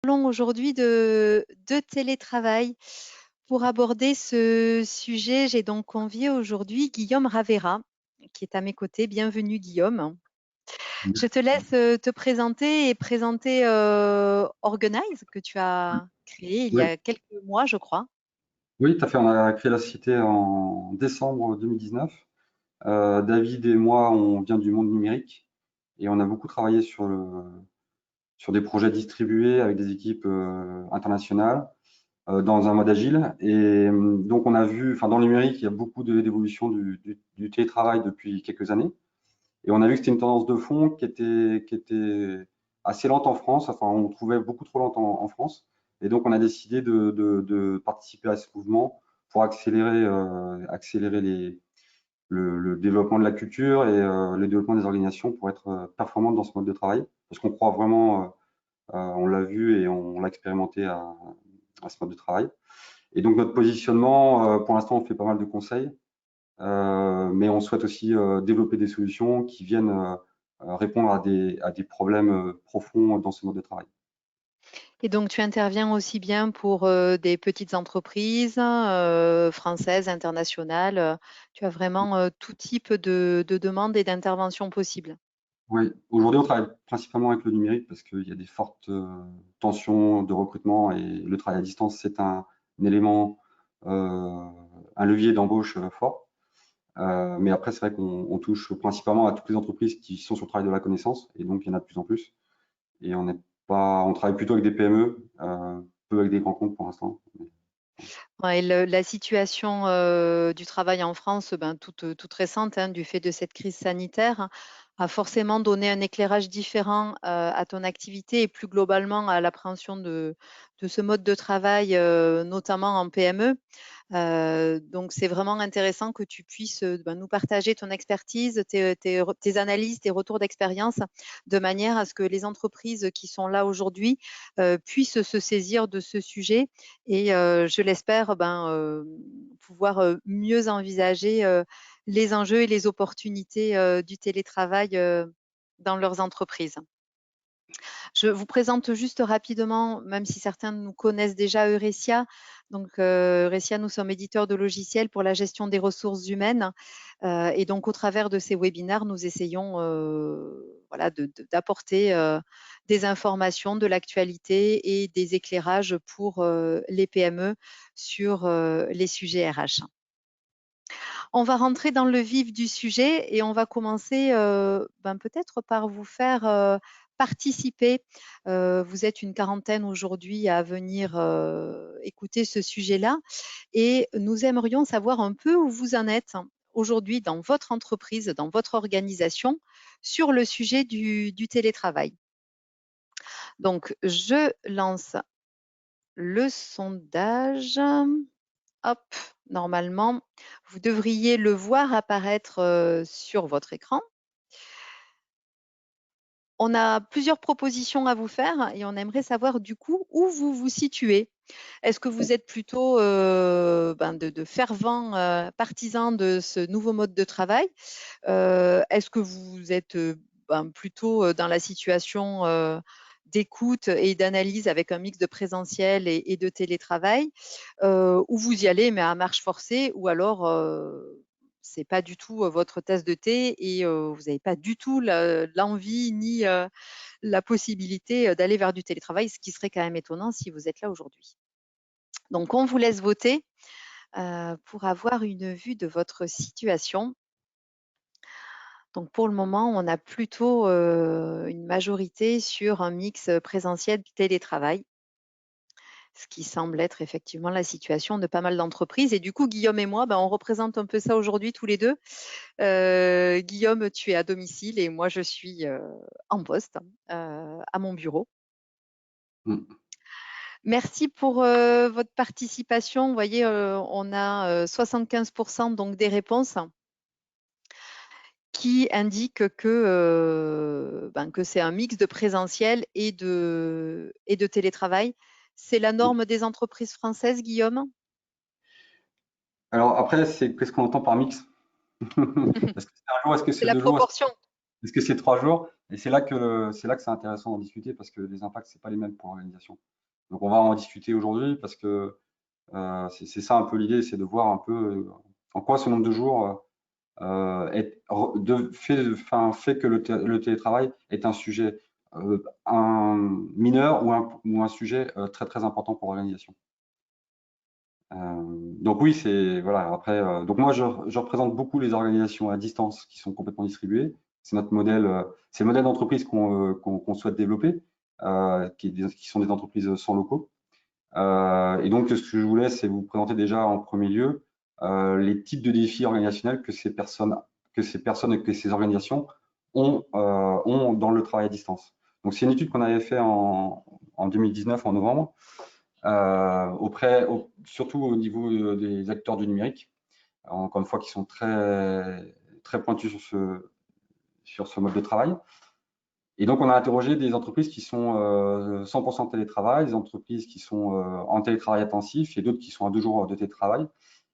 Parlons aujourd'hui de télétravail. Pour aborder ce sujet, j'ai donc convié aujourd'hui Guillaume Ravera, qui est à mes côtés. Bienvenue Guillaume. Je te laisse te présenter et présenter Organize, que tu as créé il y Oui, a quelques mois, je crois. oui, tout à fait. On a créé la société en décembre 2019. David et moi, on vient du monde numérique et on a beaucoup travaillé sur des projets distribués avec des équipes internationales dans un mode agile. Et donc, on a vu, enfin, dans le numérique, il y a beaucoup d'évolution du télétravail depuis quelques années. Et on a vu que c'était une tendance de fond qui était assez lente en France. Enfin, on trouvait beaucoup trop lente en France. Et donc, on a décidé de participer à ce mouvement pour accélérer le développement de la culture et le développement des organisations pour être performantes dans ce mode de travail. Parce qu'on croit vraiment, on l'a vu et on l'a expérimenté à ce mode de travail. Et donc, notre positionnement, pour l'instant, on fait pas mal de conseils. Mais on souhaite aussi développer des solutions qui viennent répondre à des problèmes profonds dans ce mode de travail. Et donc, tu interviens aussi bien pour des petites entreprises françaises, internationales. Tu as vraiment tout type de demandes et d'interventions possibles. Oui, aujourd'hui, on travaille principalement avec le numérique parce qu'il y a des fortes tensions de recrutement et le travail à distance, c'est un élément, euh, un levier d'embauche fort. Mais après, c'est vrai qu'on touche principalement à toutes les entreprises qui sont sur le travail de la connaissance et donc il y en a de plus en plus. Et on n'est pas, on travaille plutôt avec des PME, peu avec des grands comptes pour l'instant. Ouais, la situation du travail en France, ben, toute récente, hein, du fait de cette crise sanitaire, a forcément donné un éclairage différent à ton activité et plus globalement à l'appréhension de ce mode de travail, notamment en PME. Donc, c'est vraiment intéressant que tu puisses ben, nous partager ton expertise, tes analyses, tes retours d'expérience, de manière à ce que les entreprises qui sont là aujourd'hui puissent se saisir de ce sujet et je l'espère, ben, pouvoir mieux envisager les enjeux et les opportunités du télétravail dans leurs entreprises. Je vous présente juste rapidement, même si certains nous connaissent déjà, Eurecia. Donc, Eurecia, nous sommes éditeurs de logiciels pour la gestion des ressources humaines. Et donc, au travers de ces webinaires, nous essayons voilà, d'apporter des informations, de l'actualité et des éclairages pour les PME sur les sujets RH. On va rentrer dans le vif du sujet et on va commencer ben, peut-être par vous faire participer. Vous êtes une quarantaine aujourd'hui à venir écouter ce sujet-là et nous aimerions savoir un peu où vous en êtes aujourd'hui dans votre entreprise, dans votre organisation, sur le sujet du télétravail. Donc, je lance le sondage. Hop, normalement, vous devriez le voir apparaître sur votre écran. On a plusieurs propositions à vous faire et on aimerait savoir du coup où vous vous situez. Est-ce que vous êtes plutôt ben, de fervents partisans de ce nouveau mode de travail? Est-ce que vous êtes ben, plutôt dans la situation d'écoute et d'analyse avec un mix de présentiel et de télétravail, où vous y allez mais à marche forcée, ou alors c'est pas du tout votre tasse de thé et vous n'avez pas du tout l'envie ni la possibilité d'aller vers du télétravail, ce qui serait quand même étonnant si vous êtes là aujourd'hui. Donc on vous laisse voter pour avoir une vue de votre situation. Donc pour le moment, on a plutôt une majorité sur un mix présentiel télétravail, ce qui semble être effectivement la situation de pas mal d'entreprises. Et du coup, Guillaume et moi, ben, on représente un peu ça aujourd'hui tous les deux. Guillaume, tu es à domicile et moi, je suis en poste à mon bureau. Mm. Merci pour votre participation. Vous voyez, on a 75% donc des réponses qui indiquent ben, que c'est un mix de présentiel et de télétravail. C'est la norme des entreprises françaises, Guillaume? Alors après, qu'est-ce qu'on entend par mix? Est-ce que c'est un jour, est-ce que C'est c'est la 2 jours, proportion. est-ce que c'est 3 jours? Et c'est là que c'est intéressant d'en discuter parce que les impacts, c'est pas les mêmes pour l'organisation. Donc on va en discuter aujourd'hui parce que c'est ça un peu l'idée, c'est de voir un peu en quoi ce nombre de jours fait que le télétravail est un sujet un mineur ou un sujet très très important pour l'organisation. Donc oui, c'est voilà. Après, donc moi je représente beaucoup les organisations à distance qui sont complètement distribuées. C'est notre modèle, c'est le modèle d'entreprise qu'on souhaite développer, qui sont des entreprises sans locaux. Et donc ce que je voulais, c'est vous présenter déjà en premier lieu les types de défis organisationnels que que ces organisations ont dans le travail à distance. Donc c'est une étude qu'on avait fait en 2019 en novembre surtout au niveau des acteurs du numérique, encore une fois, qui sont très pointus sur ce mode de travail. Et donc, on a interrogé des entreprises qui sont 100% télétravail, des entreprises qui sont en télétravail intensif et d'autres qui sont à 2 jours de télétravail.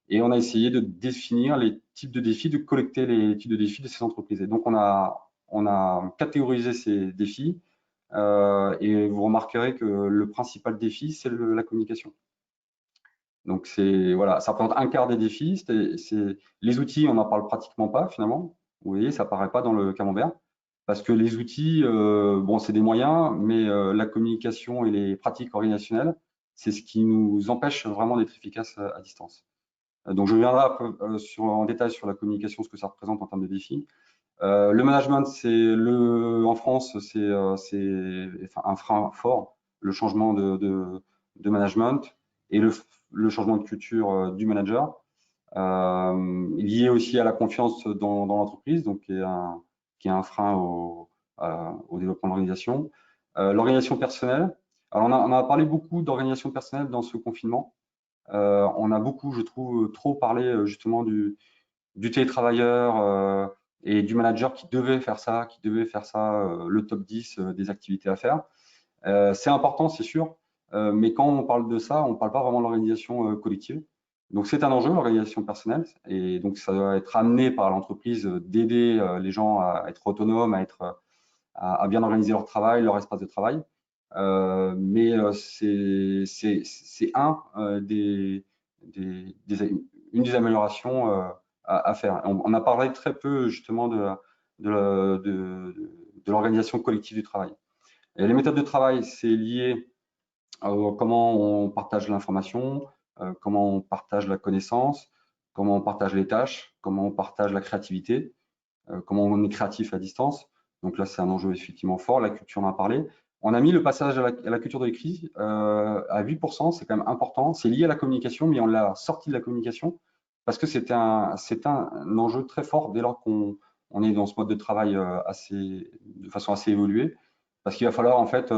Et on a essayé de définir les types de défis, de collecter les types de défis de ces entreprises. Et donc, on a catégorisé ces défis et vous remarquerez que le principal défi, c'est la communication. Donc c'est voilà, ça représente un quart des défis. Les outils, on n'en parle pratiquement pas finalement. Vous voyez, ça paraît pas dans le camembert parce que les outils, bon, c'est des moyens, mais la communication et les pratiques organisationnelles, c'est ce qui nous empêche vraiment d'être efficace à distance. Donc je reviendrai en détail sur la communication, ce que ça représente en termes de défis. Le management, en France, c'est un frein fort, le changement de management et le changement de culture du manager, lié aussi à la confiance dans l'entreprise, donc qui est un frein au développement de l'organisation. L'organisation personnelle. Alors on a parlé beaucoup d'organisation personnelle dans ce confinement. On a beaucoup, je trouve, trop parlé justement du télétravailleur et du manager qui devait faire ça, le top 10 des activités à faire. C'est important, c'est sûr, mais quand on parle de ça, on ne parle pas vraiment de l'organisation collective. Donc c'est un enjeu, l'organisation personnelle, et donc ça doit être amené par l'entreprise d'aider les gens à être autonomes, à bien organiser leur travail, leur espace de travail. Mais c'est une des améliorations à faire. On a parlé très peu justement de l'organisation collective du travail. Et les méthodes de travail, c'est lié à comment on partage l'information, comment on partage la connaissance, comment on partage les tâches, comment on partage la créativité, comment on est créatif à distance. Donc là, c'est un enjeu effectivement fort. La culture, on en a parlé. On a mis le passage à la culture de l'écrit à 8%, c'est quand même important. C'est lié à la communication, mais on l'a sorti de la communication parce que c'est un enjeu très fort dès lors qu'on est dans ce mode de travail de façon assez évoluée. Parce qu'il va falloir en fait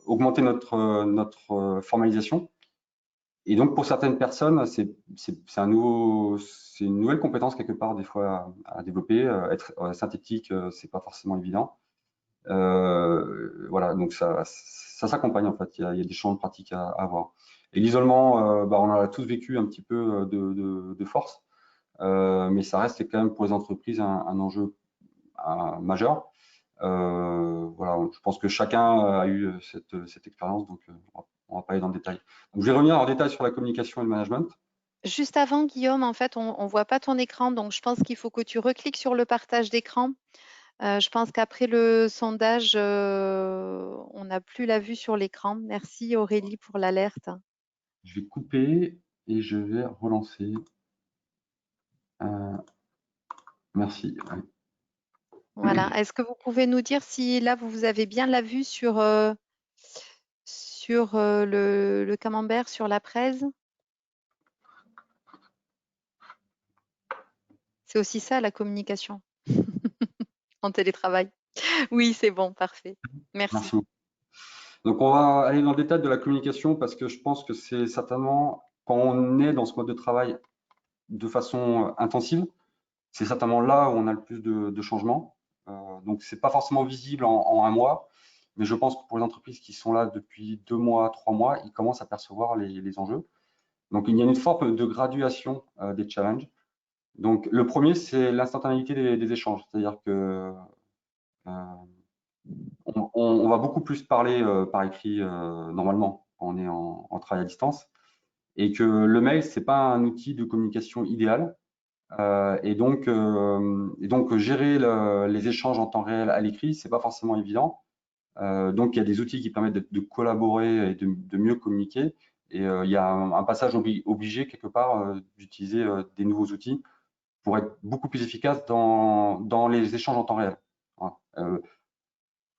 augmenter notre formalisation. Et donc, pour certaines personnes, c'est une nouvelle compétence quelque part des fois à développer. Être synthétique, c'est pas forcément évident. Voilà, donc ça s'accompagne en fait. Il y a des champs de pratique à avoir. Et l'isolement, on en a tous vécu un petit peu de force, mais ça reste quand même pour les entreprises un enjeu majeur. Voilà, je pense que chacun a eu cette expérience, donc on va pas aller dans le détail. Donc, je vais revenir en détail sur la communication et le management. Juste avant, Guillaume, en fait, on ne voit pas ton écran, donc je pense qu'il faut que tu recliques sur le partage d'écran. Je pense qu'après le sondage, on n'a plus la vue sur l'écran. Merci Aurélie pour l'alerte. Je vais couper et je vais relancer. Merci. Ouais. Voilà. Est-ce que vous pouvez nous dire si là, vous avez bien la vue sur le camembert, sur la presse? C'est aussi ça, la communication en télétravail. Oui, c'est bon, parfait. Merci. Merci beaucoup. Donc, on va aller dans le détail de la communication parce que je pense que c'est certainement quand on est dans ce mode de travail de façon intensive, c'est certainement là où on a le plus de changements. Donc, c'est pas forcément visible en un mois, mais je pense que pour les entreprises qui sont là depuis 2 mois, 3 mois, ils commencent à percevoir les enjeux. Donc, il y a une forme de graduation des challenges. Donc, le premier, c'est l'instantanéité des échanges, c'est-à-dire que on va beaucoup plus parler par écrit normalement quand on est en travail à distance, et que le mail, c'est pas un outil de communication idéal. Et donc gérer les échanges en temps réel à l'écrit, c'est pas forcément évident. Donc il y a des outils qui permettent de collaborer et de mieux communiquer. Et il y a un passage obligé quelque part d'utiliser des nouveaux outils pour être beaucoup plus efficace dans les échanges en temps réel. Voilà.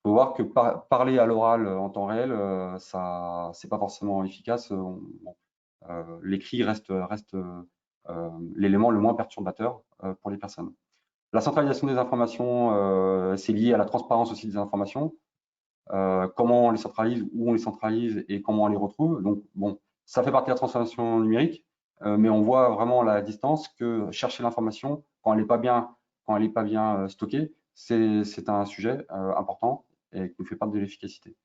Faut voir que parler à l'oral en temps réel, ça, c'est pas forcément efficace. Bon, l'écrit reste l'élément le moins perturbateur pour les personnes. La centralisation des informations, c'est lié à la transparence aussi des informations. Comment on les centralise, où on les centralise et comment on les retrouve. Donc, bon, ça fait partie de la transformation numérique, mais on voit vraiment à la distance que chercher l'information quand elle n'est pas bien, quand elle est pas bien stockée, c'est un sujet important et qui nous fait perdre de l'efficacité.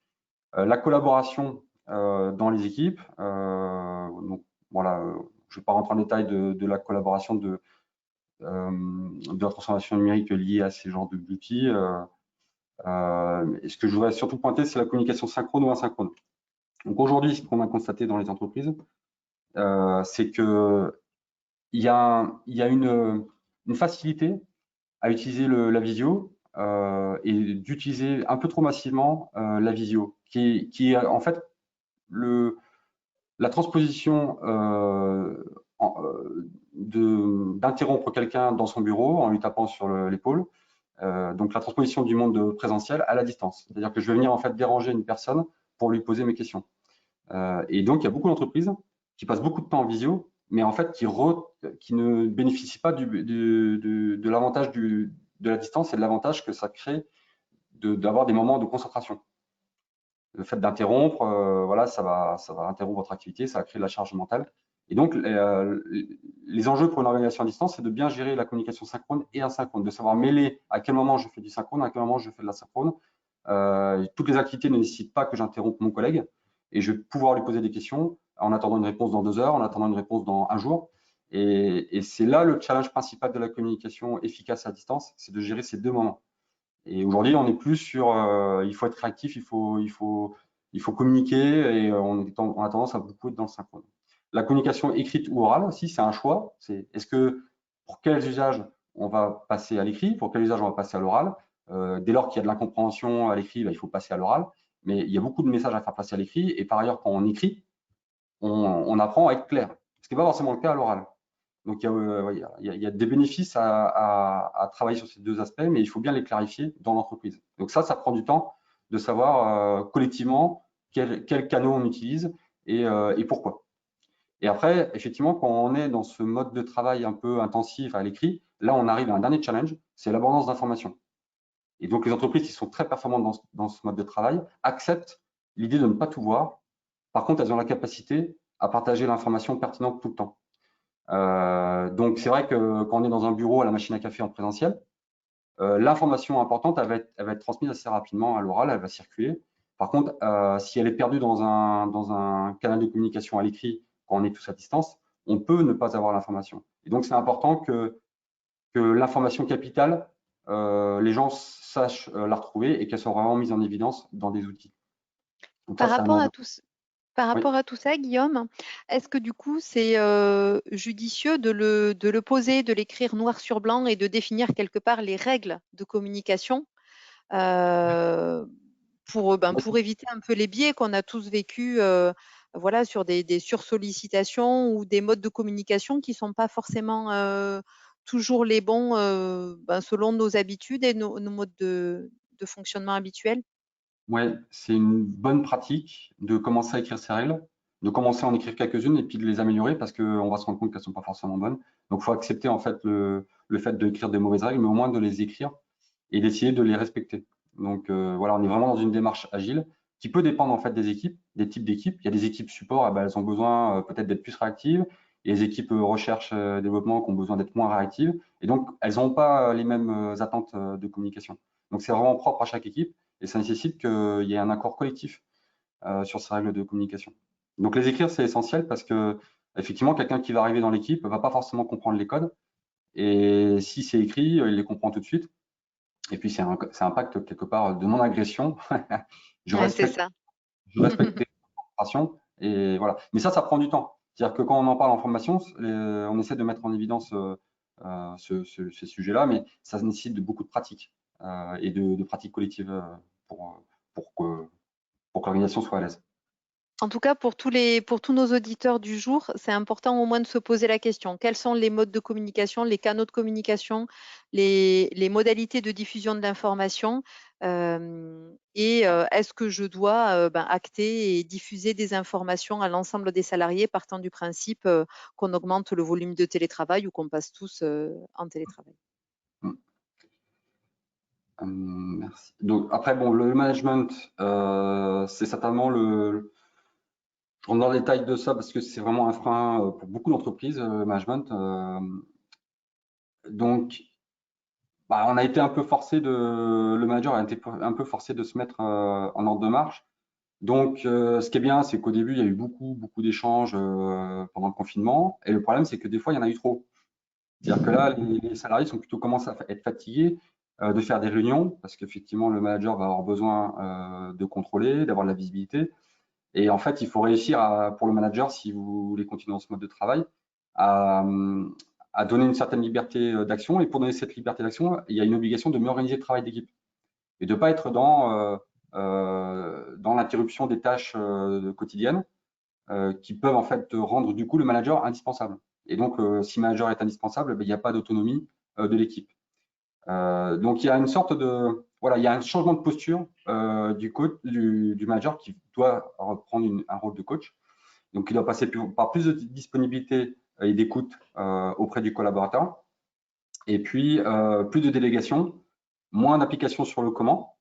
La collaboration dans les équipes, donc voilà, je ne vais pas rentrer en détail de la collaboration de la transformation numérique liée à ces genres d'outils. Et ce que je voudrais surtout pointer, c'est la communication synchrone ou asynchrone. Donc aujourd'hui, ce qu'on a constaté dans les entreprises, c'est qu'il y a une facilité à utiliser la visio et d'utiliser un peu trop massivement la visio, qui est en fait la transposition d'interrompre quelqu'un dans son bureau en lui tapant sur l'épaule. Donc la transposition du monde présentiel à la distance. C'est-à-dire que je vais venir en fait déranger une personne pour lui poser mes questions. Et donc il y a beaucoup d'entreprises qui passent beaucoup de temps en visio, mais en fait qui ne bénéficient pas de l'avantage de la distance et de l'avantage que ça crée d'avoir des moments de concentration. Le fait d'interrompre, voilà, ça va interrompre votre activité, ça va créer de la charge mentale. Et donc, les enjeux pour une organisation à distance, c'est de bien gérer la communication synchrone et asynchrone, de savoir mêler à quel moment je fais du synchrone, à quel moment je fais de l'asynchrone. Toutes les activités ne nécessitent pas que j'interrompe mon collègue et je vais pouvoir lui poser des questions en attendant une réponse dans 2 heures, en attendant une réponse dans un jour. Et c'est là le challenge principal de la communication efficace à distance, c'est de gérer ces deux moments. Et aujourd'hui, on est plus sur il faut être réactif, il faut communiquer et on a tendance à beaucoup être dans le synchrone. La communication écrite ou orale aussi, c'est un choix. C'est est-ce que pour quels usages on va passer à l'écrit, pour quels usages on va passer à l'oral. Dès lors qu'il y a de l'incompréhension à l'écrit, il faut passer à l'oral. Mais il y a beaucoup de messages à faire passer à l'écrit. Et par ailleurs, quand on écrit, on apprend à être clair. Ce qui n'est pas forcément le cas à l'oral. Donc, il y a des bénéfices à travailler sur ces deux aspects, mais il faut bien les clarifier dans l'entreprise. Donc ça prend du temps de savoir collectivement quels canaux on utilise et pourquoi. Et après, effectivement, quand on est dans ce mode de travail un peu intensif à l'écrit, là, on arrive à un dernier challenge, c'est l'abondance d'informations. Et donc, les entreprises qui sont très performantes dans ce mode de travail acceptent l'idée de ne pas tout voir. Par contre, elles ont la capacité à partager l'information pertinente tout le temps. Donc, c'est vrai que quand on est dans un bureau à la machine à café en présentiel, l'information importante, elle va être transmise assez rapidement à l'oral, elle va circuler. Par contre, si elle est perdue dans un canal de communication à l'écrit, quand on est tous à distance, on peut ne pas avoir l'information. Et donc, c'est important que l'information capitale, les gens sachent la retrouver et qu'elle soit vraiment mise en évidence dans des outils. Donc ça, Par c'est un rapport à enjeu. tout, Par Oui. rapport à tout ça, Guillaume, est-ce que du coup c'est judicieux de le poser, de l'écrire noir sur blanc et de définir quelque part les règles de communication euh, pour éviter un peu les biais qu'on a tous vécus voilà, sur des sursollicitations ou des modes de communication qui ne sont pas forcément toujours les bons selon nos habitudes et nos modes de fonctionnement habituels? Ouais, c'est une bonne pratique de commencer à écrire ses règles, de commencer à en écrire quelques-unes et puis de les améliorer parce qu'on va se rendre compte qu'elles sont pas forcément bonnes. Donc, il faut accepter en fait le fait d'écrire des mauvaises règles, mais au moins de les écrire et d'essayer de les respecter. Donc, voilà, on est vraiment dans une démarche agile qui peut dépendre en fait des équipes, des types d'équipes. Il y a des équipes support, ah ben, elles ont besoin peut-être d'être plus réactives. Et les équipes recherche développement qui ont besoin d'être moins réactives. Et donc, elles n'ont pas les mêmes attentes de communication. Donc, c'est vraiment propre à chaque équipe et ça nécessite qu'il y ait un accord collectif sur ces règles de communication. Donc les écrire, c'est essentiel parce que effectivement, quelqu'un qui va arriver dans l'équipe ne va pas forcément comprendre les codes et si c'est écrit, il les comprend tout de suite. Et puis, c'est un pacte quelque part de non-agression. Je Ouais, c'est respecte, ça. je respecte tes opérations et voilà. Mais ça prend du temps. C'est-à-dire que quand on en parle en formation, on essaie de mettre en évidence ces sujets-là, mais ça nécessite de beaucoup de pratique et de pratiques collectives pour, pour que, pour que l'organisation soit à l'aise. En tout cas, pour tous nos auditeurs du jour, c'est important au moins de se poser la question. Quels sont les modes de communication, les canaux de communication, les modalités de diffusion de l'information est-ce que je dois acter et diffuser des informations à l'ensemble des salariés partant du principe qu'on augmente le volume de télétravail ou qu'on passe tous en télétravail. Mm. Merci. Donc après, bon, le management, c'est certainement je rentre dans le détail de ça parce que c'est vraiment un frein pour beaucoup d'entreprises, le management. Donc, bah, on a été un peu le manager a été un peu forcé de se mettre en ordre de marche. Donc, ce qui est bien, c'est qu'au début, il y a eu beaucoup d'échanges pendant le confinement. Et le problème, c'est que des fois, il y en a eu trop. C'est-à-dire que là, les salariés sont plutôt commencent à être fatigués de faire des réunions parce qu'effectivement, le manager va avoir besoin de contrôler, d'avoir de la visibilité. Et en fait, il faut réussir pour le manager, si vous voulez continuer dans ce mode de travail, à, à donner une certaine liberté d'action. Et pour donner cette liberté d'action, il y a une obligation de mieux organiser le travail d'équipe et de ne pas être dans l'interruption des tâches quotidiennes qui peuvent en fait rendre du coup le manager indispensable. Et donc, si le manager est indispensable, ben, il n'y a pas d'autonomie de l'équipe. Donc, il y a une sorte de voilà, il y a un changement de posture du coach, du manager qui doit reprendre un rôle de coach. Donc, il doit passer par plus de disponibilité et d'écoute auprès du collaborateur. Et puis, plus de délégation, moins d'application sur le comment,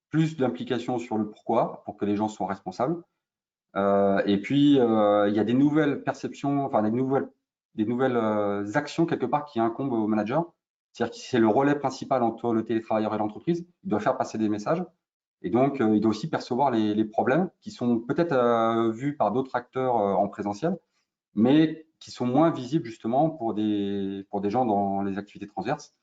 plus d'implication sur le pourquoi pour que les gens soient responsables. Et puis, il y a des nouvelles perceptions, enfin des nouvelles actions quelque part qui incombent au manager. C'est-à-dire que c'est le relais principal entre le télétravailleur et l'entreprise. Il doit faire passer des messages. Et donc, il doit aussi percevoir les problèmes qui sont peut-être vus par d'autres acteurs en présentiel, mais qui sont moins visibles justement pour des gens dans les activités transverses.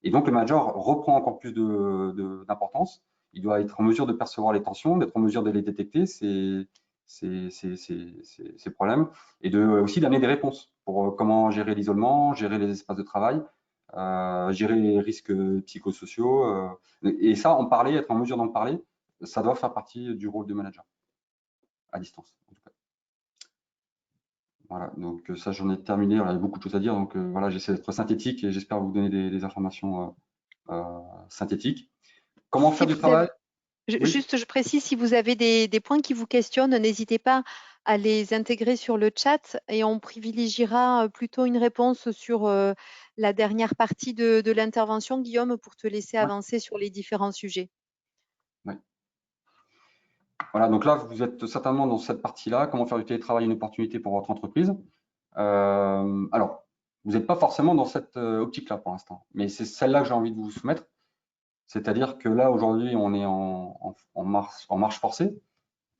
Et donc, le manager reprend encore plus d'importance. Il doit être en mesure de percevoir les tensions, d'être en mesure de les détecter, ces problèmes, et aussi d'amener des réponses pour comment gérer l'isolement, gérer les espaces de travail, gérer les risques psychosociaux. Et ça, être en mesure d'en parler, ça doit faire partie du rôle de manager, à distance, en tout cas. Voilà, donc ça, j'en ai terminé. Alors, il y a beaucoup de choses à dire, donc voilà, j'essaie d'être synthétique et j'espère vous donner des informations synthétiques. Comment Si faire du vous avez, travail? Oui. Juste, je précise, si vous avez des points qui vous questionnent, n'hésitez pas à les intégrer sur le chat et on privilégiera plutôt une réponse sur la dernière partie de l'intervention, Guillaume, pour te laisser Ouais, avancer sur les différents sujets. ouais. Voilà, donc là, vous êtes certainement dans cette partie-là, comment faire du télétravail une opportunité pour votre entreprise. Alors, vous n'êtes pas forcément dans cette optique-là pour l'instant, mais c'est celle-là que j'ai envie de vous soumettre. C'est-à-dire que là, aujourd'hui, on est en marche forcée.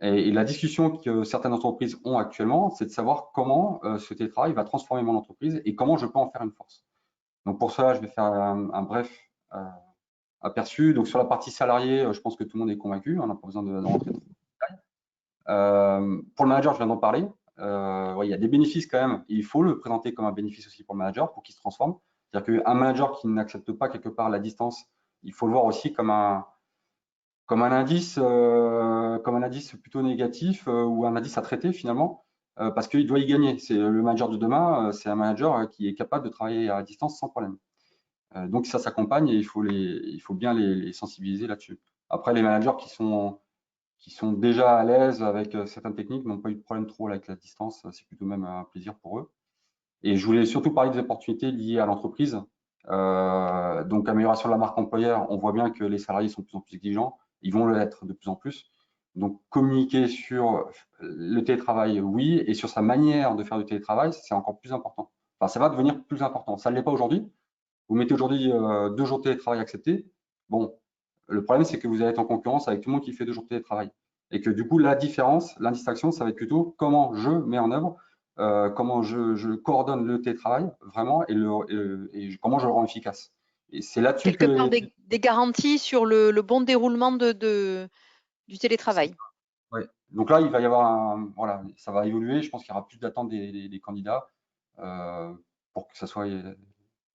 Et la discussion que certaines entreprises ont actuellement, c'est de savoir comment ce télétravail va transformer mon entreprise et comment je peux en faire une force. Donc pour cela, je vais faire un bref aperçu. Donc sur la partie salariée, je pense que tout le monde est convaincu. On n'a pas besoin de rentrer dans le détail. Pour le manager, je viens d'en parler. Ouais, il y a des bénéfices quand même. Il faut le présenter comme un bénéfice aussi pour le manager pour qu'il se transforme. C'est-à-dire qu'un manager qui n'accepte pas quelque part la distance, il faut le voir aussi comme un indice plutôt négatif ou un indice à traiter finalement, parce qu'il doit y gagner. C'est le manager de demain, c'est un manager qui est capable de travailler à distance sans problème. Donc ça s'accompagne et il faut bien les sensibiliser là-dessus. Après, les managers qui sont déjà à l'aise avec certaines techniques n'ont pas eu de problème trop avec la distance. C'est plutôt même un plaisir pour eux. Et je voulais surtout parler des opportunités liées à l'entreprise. Donc, amélioration de la marque employeur, on voit bien que les salariés sont de plus en plus exigeants. Ils vont l'être de plus en plus. Donc, communiquer sur le télétravail, oui, et sur sa manière de faire du télétravail, c'est encore plus important. Enfin, ça va devenir plus important. Ça ne l'est pas aujourd'hui. Vous mettez aujourd'hui 2 jours de télétravail acceptés. Bon, le problème, c'est que vous allez être en concurrence avec tout le monde qui fait 2 jours de télétravail. Et que du coup, la différence, l'indistinction, ça va être plutôt comment je mets en œuvre, comment je coordonne le télétravail vraiment et comment je le rends efficace. Et c'est là-dessus Quelque part que des garanties sur le bon déroulement du télétravail. ouais. Donc là, il va y avoir voilà, ça va évoluer. Je pense qu'il y aura plus d'attente des candidats euh, pour que ça soit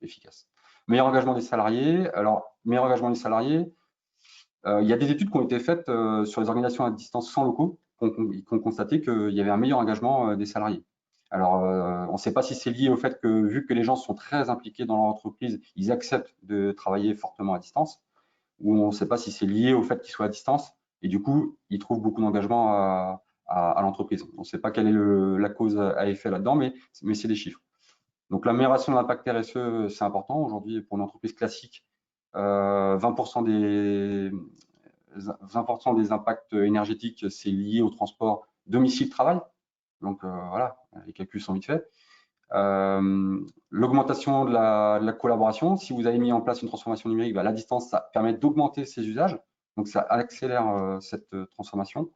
efficace. Meilleur engagement des salariés. Alors, meilleur engagement des salariés, il y a des études qui ont été faites sur les organisations à distance sans locaux qui ont constaté qu'il y avait un meilleur engagement des salariés. Alors, on ne sait pas si c'est lié au fait que, vu que les gens sont très impliqués dans leur entreprise, ils acceptent de travailler fortement à distance, ou on ne sait pas si c'est lié au fait qu'ils soient à distance, et du coup, ils trouvent beaucoup d'engagement à l'entreprise. On ne sait pas quelle est la cause à effet là-dedans, mais c'est des chiffres. Donc, l'amélioration de l'impact RSE, c'est important. Aujourd'hui, pour une entreprise classique, 20% 20% des impacts énergétiques, c'est lié au transport domicile-travail. Donc, voilà, les calculs sont vite faits. L'augmentation de la collaboration. Si vous avez mis en place une transformation numérique, bah, la distance, ça permet d'augmenter ses usages. Donc, ça accélère cette transformation.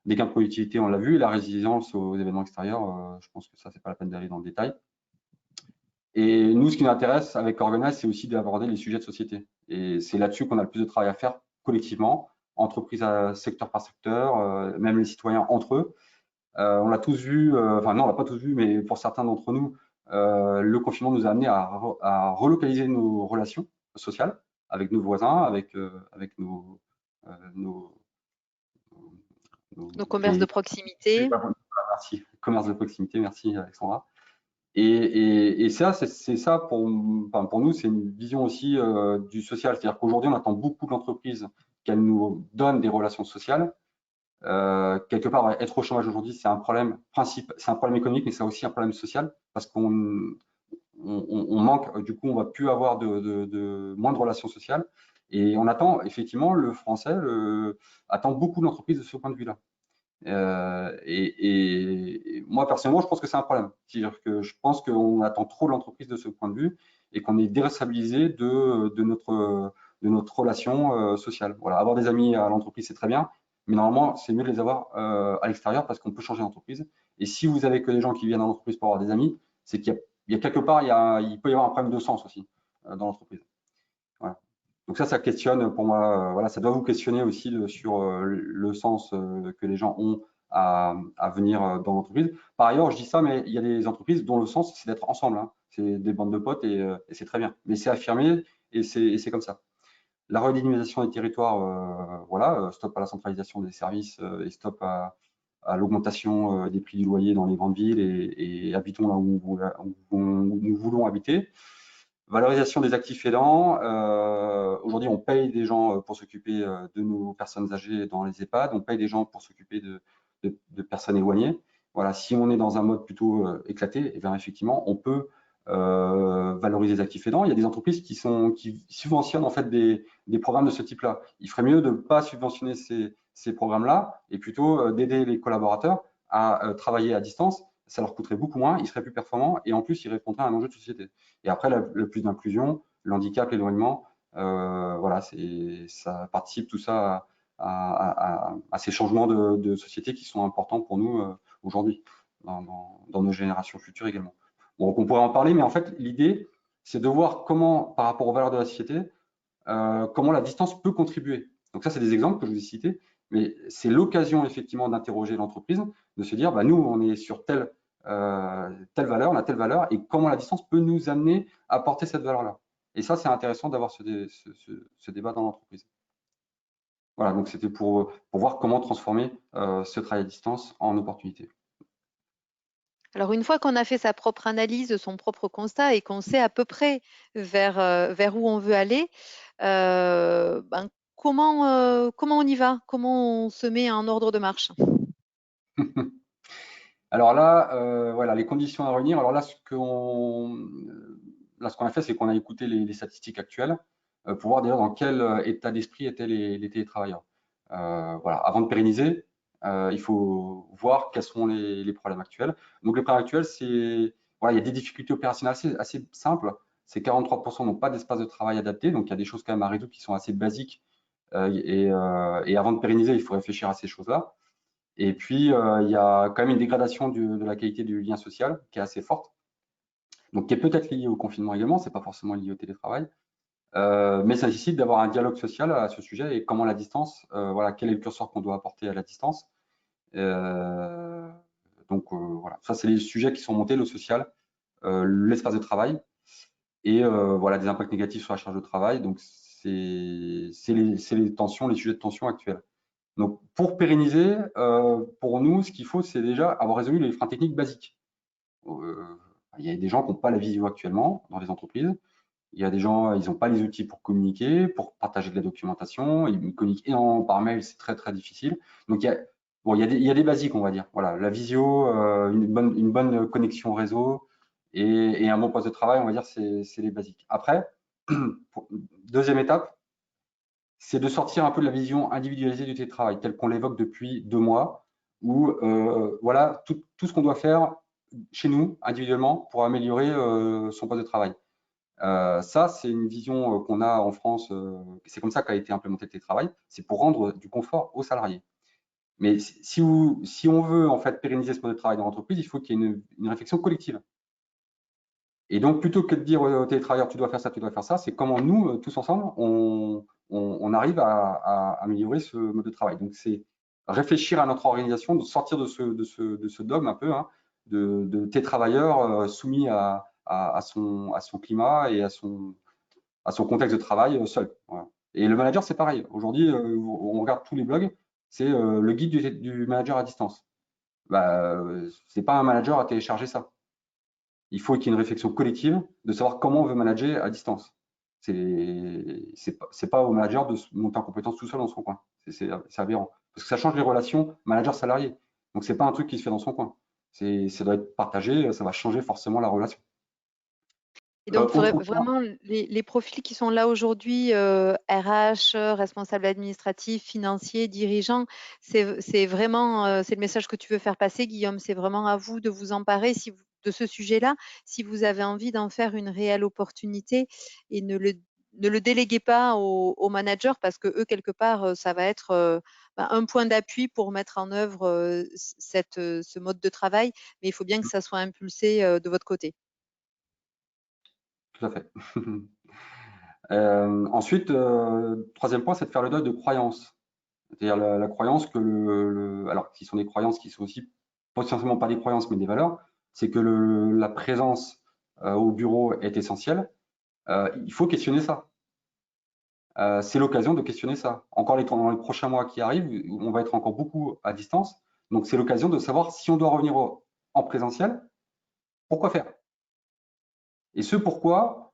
Les gains de productivité, on l'a vu. La résilience aux événements extérieurs, je pense que ça, c'est pas la peine d'aller dans le détail. Et nous, ce qui nous intéresse avec Organize, c'est aussi d'aborder les sujets de société. Et c'est là-dessus qu'on a le plus de travail à faire collectivement, entreprise secteur par secteur, même les citoyens entre eux. On l'a tous vu, enfin non, on l'a pas tous vu, mais pour certains d'entre nous, le confinement nous a amené à relocaliser nos relations sociales avec nos voisins, avec nos, nos- Nos commerces de proximité. merci, commerce de proximité, merci Alexandra. Et ça, c'est ça enfin, pour nous, c'est une vision aussi du social. C'est-à-dire qu'aujourd'hui, on attend beaucoup de l'entreprise qu'elle nous donne des relations sociales. Quelque part, être au chômage aujourd'hui, c'est un problème c'est un problème économique, mais c'est aussi un problème social parce qu'on manque, du coup, on va plus avoir moins de relations sociales. Et on attend, effectivement, le français attend beaucoup de l'entreprise de ce point de vue-là. Et moi, personnellement, je pense que c'est un problème. C'est-à-dire que je pense qu'on attend trop de l'entreprise de ce point de vue et qu'on est déresponsabilisé de notre relation sociale. Voilà, avoir des amis à l'entreprise, c'est très bien, mais normalement, c'est mieux de les avoir à l'extérieur parce qu'on peut changer d'entreprise. Et si vous avez que des gens qui viennent dans l'entreprise pour avoir des amis, c'est qu'il y a quelque part, il peut y avoir un problème de sens aussi dans l'entreprise. Voilà. Donc ça questionne pour moi, voilà, ça doit vous questionner aussi sur le sens que les gens ont à venir dans l'entreprise. Par ailleurs, je dis ça, mais il y a des entreprises dont le sens, c'est d'être ensemble, hein. C'est des bandes de potes et c'est très bien. Mais c'est affirmé et c'est comme ça. La redynamisation des territoires, voilà, stop à la centralisation des services et stop à l'augmentation des prix du loyer dans les grandes villes et habitons là où nous voulons habiter. Valorisation des actifs aidants. Aujourd'hui, on paye des gens pour s'occuper de nos personnes âgées dans les EHPAD. On paye des gens pour s'occuper de personnes éloignées. Voilà, si on est dans un mode plutôt éclaté, eh bien, effectivement, on peut valoriser les actifs aidants. Il y a des entreprises qui subventionnent en fait des programmes de ce type-là. Il ferait mieux de ne pas subventionner ces programmes-là et plutôt d'aider les collaborateurs à travailler à distance. Ça leur coûterait beaucoup moins, ils seraient plus performants et en plus, ils répondraient à un enjeu de société. Et après, le plus d'inclusion, le handicap, l'éloignement, voilà, ça participe tout ça à ces changements de société qui sont importants pour nous aujourd'hui, dans nos générations futures également. Bon, donc on pourrait en parler, mais en fait, l'idée, c'est de voir comment, par rapport aux valeurs de la société, comment la distance peut contribuer. Donc ça, c'est des exemples que je vous ai cités, mais c'est l'occasion effectivement d'interroger l'entreprise, de se dire, bah, nous, on est sur telle valeur, on a telle valeur, et comment la distance peut nous amener à porter cette valeur-là. Et ça, c'est intéressant d'avoir ce débat dans l'entreprise. Voilà, donc c'était pour voir comment transformer ce travail à distance en opportunité. Alors, une fois qu'on a fait sa propre analyse, son propre constat et qu'on sait à peu près vers où on veut aller, ben, comment on y va? Comment on se met en ordre de marche? Alors là, voilà, les conditions à réunir. Alors là, ce qu'on a fait, c'est qu'on a écouté les statistiques actuelles pour voir déjà dans quel état d'esprit étaient les télétravailleurs. Voilà, avant de pérenniser, il faut voir quels sont les problèmes actuels. Donc les problèmes actuels, c'est voilà, il y a des difficultés opérationnelles assez simples. C'est 43% n'ont pas d'espace de travail adapté, donc il y a des choses quand même à résoudre qui sont assez basiques. Et avant de pérenniser, il faut réfléchir à ces choses-là. Et puis, il y a quand même une dégradation de la qualité du lien social qui est assez forte, donc qui est peut-être liée au confinement également, c'est pas forcément lié au télétravail. Mais ça nécessite d'avoir un dialogue social à ce sujet et comment la distance, voilà, quel est le curseur qu'on doit apporter à la distance. Euh, voilà, ça c'est les sujets qui sont montés, le social, l'espace de travail et voilà des impacts négatifs sur la charge de travail. Donc c'est les tensions, les sujets de tension actuels. Donc pour pérenniser, pour nous, ce qu'il faut, c'est déjà avoir résolu les freins techniques basiques. Euh, il y a des gens qui n'ont pas la visio actuellement dans les entreprises. Il y a des gens, ils n'ont pas les outils pour communiquer, pour partager de la documentation. Ils communiquent énormément par mail, c'est très très difficile. Donc bon, il y a des basiques, on va dire. Voilà, la visio, une bonne connexion réseau et un bon poste de travail, on va dire, c'est les basiques. Après, deuxième étape, c'est de sortir un peu de la vision individualisée du télétravail, telle qu'on l'évoque depuis 2 mois, où voilà tout ce qu'on doit faire chez nous individuellement pour améliorer son poste de travail. Ça, c'est une vision qu'on a en France. C'est comme ça qu'a été implémenté le télétravail. C'est pour rendre du confort aux salariés. Mais si on veut en fait pérenniser ce mode de travail dans l'entreprise, il faut qu'il y ait une réflexion collective. Et donc, plutôt que de dire aux télétravailleurs, tu dois faire ça, tu dois faire ça, c'est comment nous, tous ensemble, on arrive à améliorer ce mode de travail. Donc, c'est réfléchir à notre organisation, de sortir de ce dogme un peu, hein, de télétravailleurs soumis à son climat et à son contexte de travail seul. Voilà. Et le manager, c'est pareil. Aujourd'hui, on regarde tous les blogs, c'est le guide du manager à distance. Bah, c'est pas un manager à télécharger ça. Il faut qu'il y ait une réflexion collective de savoir comment on veut manager à distance. C'est pas au manager de se monter en compétence tout seul dans son coin. C'est aberrant. Parce que ça change les relations manager-salarié. Donc, c'est pas un truc qui se fait dans son coin. Ça doit être partagé, ça va changer forcément la relation. Et donc, Autre point, vraiment, les profils qui sont là aujourd'hui, RH, responsables administratifs, financiers, dirigeants, c'est vraiment, c'est le message que tu veux faire passer, Guillaume. C'est vraiment à vous de vous emparer de ce sujet-là, si vous avez envie d'en faire une réelle opportunité et ne le déléguez pas aux managers parce que eux, quelque part, ça va être un point d'appui pour mettre en œuvre ce mode de travail, mais il faut bien que ça soit impulsé de votre côté. tout à fait. Ensuite, troisième point, c'est de faire le deuil de croyances. C'est-à-dire la croyance que alors qui sont des croyances qui sont aussi potentiellement pas des croyances mais des valeurs, c'est que la présence au bureau est essentielle. Il faut questionner ça. C'est l'occasion de questionner ça. Encore dans les prochains mois qui arrivent, on va être encore beaucoup à distance. Donc c'est l'occasion de savoir si on doit revenir en présentiel, pourquoi faire? Et ce pourquoi,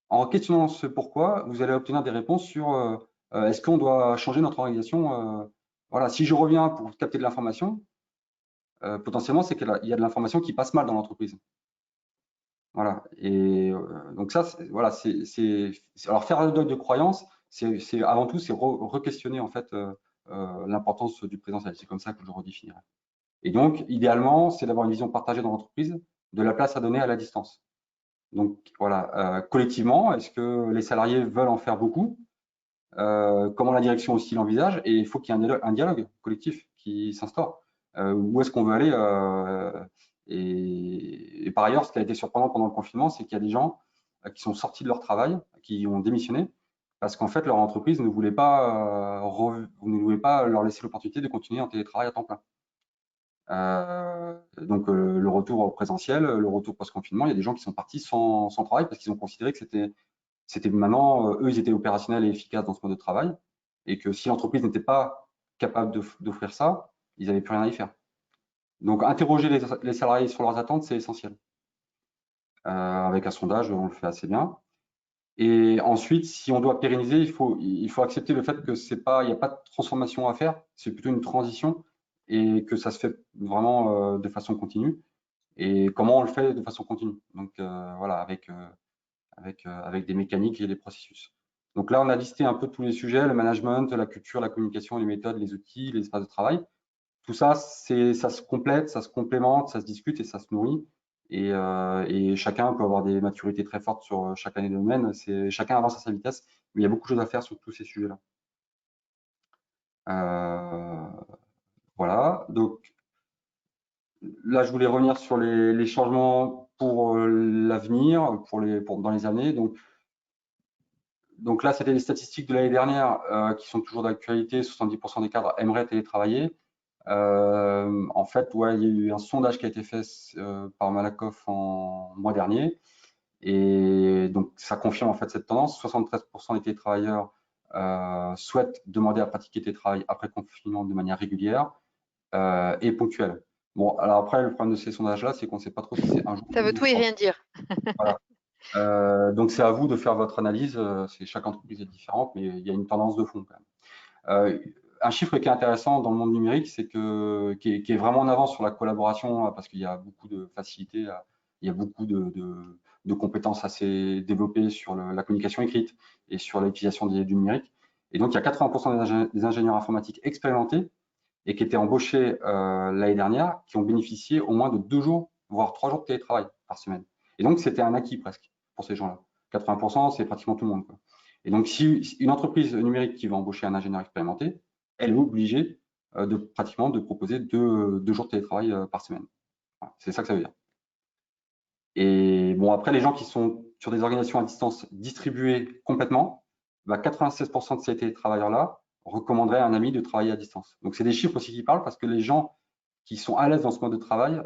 en questionnant ce pourquoi, vous allez obtenir des réponses sur est-ce qu'on doit changer notre organisation. Voilà, si je reviens pour capter de l'information, potentiellement, c'est qu'il y a de l'information qui passe mal dans l'entreprise. Voilà. Et donc ça, voilà, alors faire le deuil de croyance, c'est avant tout, c'est re-questionner en fait l'importance du présentiel. C'est comme ça que je le redéfinirais. Et donc, idéalement, c'est d'avoir une vision partagée dans l'entreprise de la place à donner à la distance. Donc voilà, collectivement, est-ce que les salariés veulent en faire beaucoup? Comment la direction aussi l'envisage? Et il faut qu'il y ait un dialogue collectif qui s'instaure. Où est-ce qu'on veut aller? Et par ailleurs, ce qui a été surprenant pendant le confinement, c'est qu'il y a des gens qui sont sortis de leur travail, qui ont démissionné, parce qu'en fait, leur entreprise ne voulait pas leur laisser l'opportunité de continuer en télétravail à temps plein. Donc le retour au présentiel, le retour post-confinement, il y a des gens qui sont partis sans travail parce qu'ils ont considéré que c'était maintenant, eux, ils étaient opérationnels et efficaces dans ce mode de travail, et que si l'entreprise n'était pas capable d'offrir ça, ils n'avaient plus rien à y faire. Donc, interroger les salariés sur leurs attentes, c'est essentiel. Avec un sondage, on le fait assez bien. Et ensuite, si on doit pérenniser, il faut accepter le fait que il n'y a pas de transformation à faire, c'est plutôt une transition et que ça se fait vraiment de façon continue. Et comment on le fait de façon continue? Donc, voilà, avec des mécaniques et des processus. Donc là, on a listé un peu tous les sujets, le management, la culture, la communication, les méthodes, les outils, les espaces de travail. Tout ça, ça se complète, ça se complémente, ça se discute et ça se nourrit. Et chacun peut avoir des maturités très fortes sur chaque année de domaine. Chacun avance à sa vitesse, mais il y a beaucoup de choses à faire sur tous ces sujets-là. Euh, voilà. Donc là, je voulais revenir sur les changements pour l'avenir, dans les années. Donc donc là, c'était les statistiques de l'année dernière qui sont toujours d'actualité. 70% des cadres aimeraient télétravailler. En fait, ouais, il y a eu un sondage qui a été fait par Malakoff en mois dernier. Et donc, ça confirme en fait cette tendance. 73% des télétravailleurs souhaitent demander à pratiquer télétravail après confinement de manière régulière et ponctuelle. Bon, alors après, le problème de ces sondages-là, c'est qu'on ne sait pas trop si c'est un jour Ça veut ou tout et trois. rien dire. Voilà. Donc, c'est à vous de faire votre analyse. Chaque entreprise est différente, mais il y a une tendance de fond quand même. Un chiffre qui est intéressant dans le monde numérique, c'est qui est vraiment en avance sur la collaboration, parce qu'il y a beaucoup de facilité, il y a beaucoup de compétences assez développées sur la communication écrite et sur l'utilisation du numérique. Et donc, il y a 80% des ingénieurs informatiques expérimentés et qui étaient embauchés l'année dernière, qui ont bénéficié au moins de 2 jours, voire 3 jours de télétravail par semaine. Et donc, c'était un acquis presque pour ces gens-là. 80%, c'est pratiquement tout le monde, quoi. Et donc, si une entreprise numérique qui va embaucher un ingénieur expérimenté, elle est obligée pratiquement de proposer 2 jours de télétravail par semaine. Voilà, c'est ça que ça veut dire. Et bon, après, les gens qui sont sur des organisations à distance distribuées complètement, 96% de ces télétravailleurs-là recommanderaient à un ami de travailler à distance. Donc, c'est des chiffres aussi qui parlent parce que les gens qui sont à l'aise dans ce mode de travail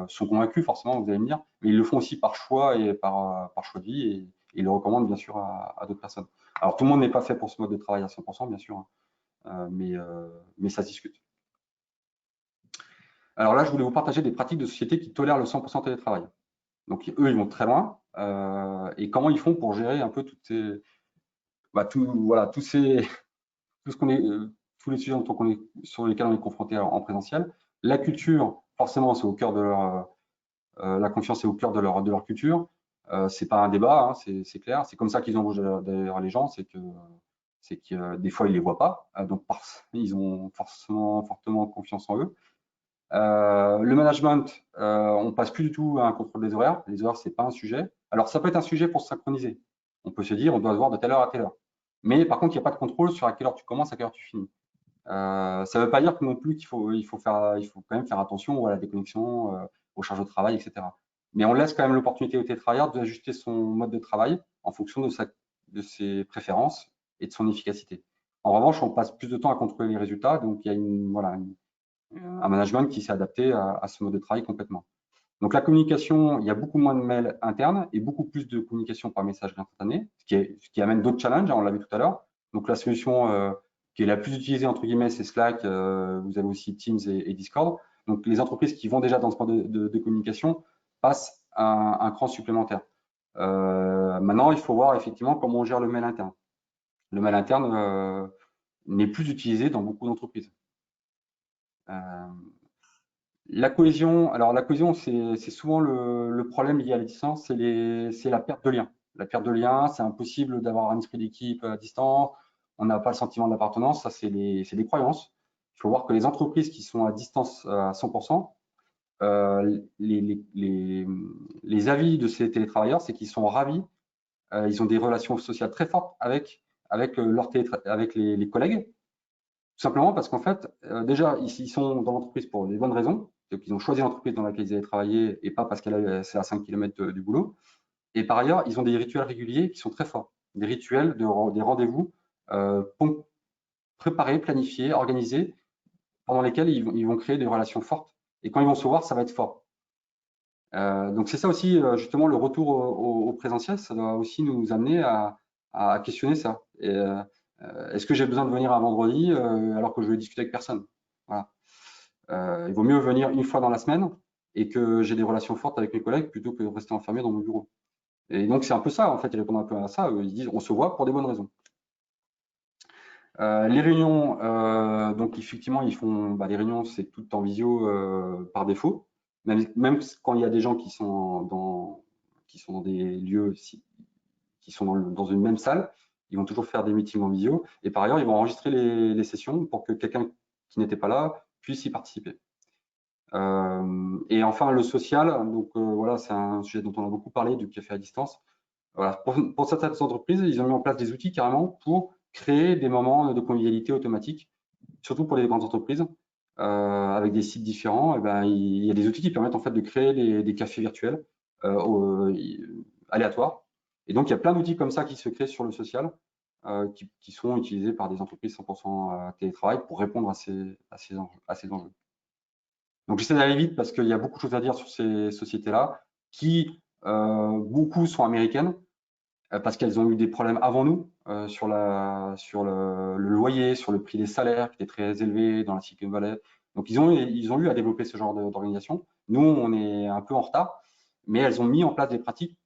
sont convaincus, forcément, vous allez me dire, mais ils le font aussi par choix et par choix de vie et ils le recommandent bien sûr à d'autres personnes. Alors, tout le monde n'est pas fait pour ce mode de travail à 100%, bien sûr, hein, mais ça se discute. Alors là, je voulais vous partager des pratiques de société qui tolèrent le 100% télétravail. Donc, eux, ils vont très loin. Et comment ils font pour gérer un peu toutes ces, voilà, tout ce qu'on est, tous les sujets sur lesquels on est confronté en présentiel. La culture, forcément, c'est au cœur de la confiance est au cœur de leur culture. C'est pas un débat, hein, c'est clair. C'est comme ça qu'ils embauchent d'ailleurs les gens, c'est que des fois ils les voient pas, donc ils ont fortement confiance en eux. Le management, on passe plus du tout à un contrôle des horaires. Les horaires, c'est pas un sujet. Alors, ça peut être un sujet pour se synchroniser. On peut se dire, on doit se voir de telle heure à telle heure. Mais par contre, il n'y a pas de contrôle sur à quelle heure tu commences, à quelle heure tu finis. Ça ne veut pas dire que non plus qu'il faut quand même faire attention à la déconnexion, aux charges de travail, etc. Mais on laisse quand même l'opportunité au télétravailleur d'ajuster son mode de travail en fonction de ses préférences et de son efficacité. En revanche, on passe plus de temps à contrôler les résultats, donc il y a un management qui s'est adapté à ce mode de travail complètement. Donc la communication, il y a beaucoup moins de mails internes et beaucoup plus de communication par messagerie instantanée, ce qui amène d'autres challenges, hein, on l'a vu tout à l'heure. Donc la solution qui est la plus utilisée, entre guillemets, c'est Slack, vous avez aussi Teams et Discord. Donc les entreprises qui vont déjà dans ce mode de communication passent un cran supplémentaire. Maintenant, il faut voir effectivement comment on gère le mail interne. Le mail interne n'est plus utilisé dans beaucoup d'entreprises. La cohésion, alors la cohésion, c'est souvent le problème lié à la distance, c'est la perte de lien. La perte de lien, c'est impossible d'avoir un esprit d'équipe à distance, on n'a pas le sentiment d'appartenance, ça c'est des croyances. Il faut voir que les entreprises qui sont à distance à 100%, les avis de ces télétravailleurs, c'est qu'ils sont ravis, ils ont des relations sociales très fortes avec les collègues, tout simplement parce qu'en fait, déjà, ils sont dans l'entreprise pour les bonnes raisons. Donc, ils ont choisi l'entreprise dans laquelle ils allaient travailler et pas parce c'est à 5 km du boulot. Et par ailleurs, ils ont des rituels réguliers qui sont très forts. Des rituels, des rendez-vous préparés, planifiés, organisés, pendant lesquels ils vont créer des relations fortes. Et quand ils vont se voir, ça va être fort. Donc, c'est ça aussi, justement, le retour au présentiel, ça doit aussi nous amener à questionner ça. Est-ce que j'ai besoin de venir un vendredi alors que je vais discuter avec personne? Voilà. Il vaut mieux venir une fois dans la semaine et que j'ai des relations fortes avec mes collègues plutôt que de rester enfermé dans mon bureau. Et donc c'est un peu ça, en fait, ils répondent un peu à ça. Ils disent on se voit pour des bonnes raisons. Les réunions, donc effectivement, ils font les réunions, c'est tout en visio par défaut. Même quand il y a des gens qui sont dans des lieux qui sont dans une même salle, ils vont toujours faire des meetings en visio. Et par ailleurs, ils vont enregistrer les sessions pour que quelqu'un qui n'était pas là puisse y participer. Et enfin, le social, donc voilà, c'est un sujet dont on a beaucoup parlé, du café à distance. Voilà. Pour certaines entreprises, ils ont mis en place des outils carrément pour créer des moments de convivialité automatique, surtout pour les grandes entreprises, avec des sites différents. Et ben, il y a des outils qui permettent en fait de créer des cafés virtuels aléatoires Et donc, il y a plein d'outils comme ça qui se créent sur le social, qui sont utilisés par des entreprises 100% télétravail pour répondre à ces enjeux. Donc, j'essaie d'aller vite parce qu'il y a beaucoup de choses à dire sur ces sociétés-là, qui beaucoup sont américaines, parce qu'elles ont eu des problèmes avant nous sur le loyer, sur le prix des salaires qui était très élevé dans la Silicon Valley. Donc, ils ont eu à développer ce genre d'organisation. Nous, on est un peu en retard, mais elles ont mis en place des pratiques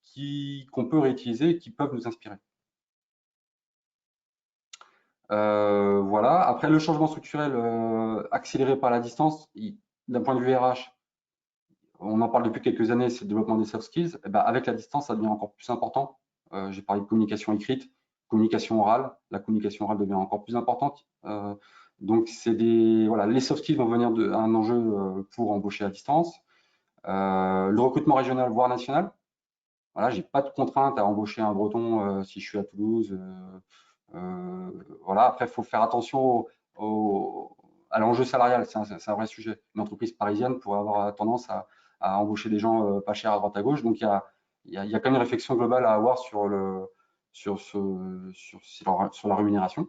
qu'on peut réutiliser et qui peuvent nous inspirer. Voilà. Après, le changement structurel accéléré par la distance, d'un point de vue RH, on en parle depuis quelques années, c'est le développement des soft skills. Eh ben, avec la distance, ça devient encore plus important. J'ai parlé de communication écrite, communication orale. La communication orale devient encore plus importante. Donc, voilà, les soft skills vont venir un enjeu pour embaucher à distance. Le recrutement régional, voire national. Voilà, j'ai pas de contrainte à embaucher un Breton si je suis à Toulouse. Euh, voilà. Après, il faut faire attention à l'enjeu salarial. C'est un vrai sujet. Une entreprise parisienne pourrait avoir tendance à embaucher des gens pas chers à droite à gauche. Donc, il y a quand même une réflexion globale à avoir sur la rémunération.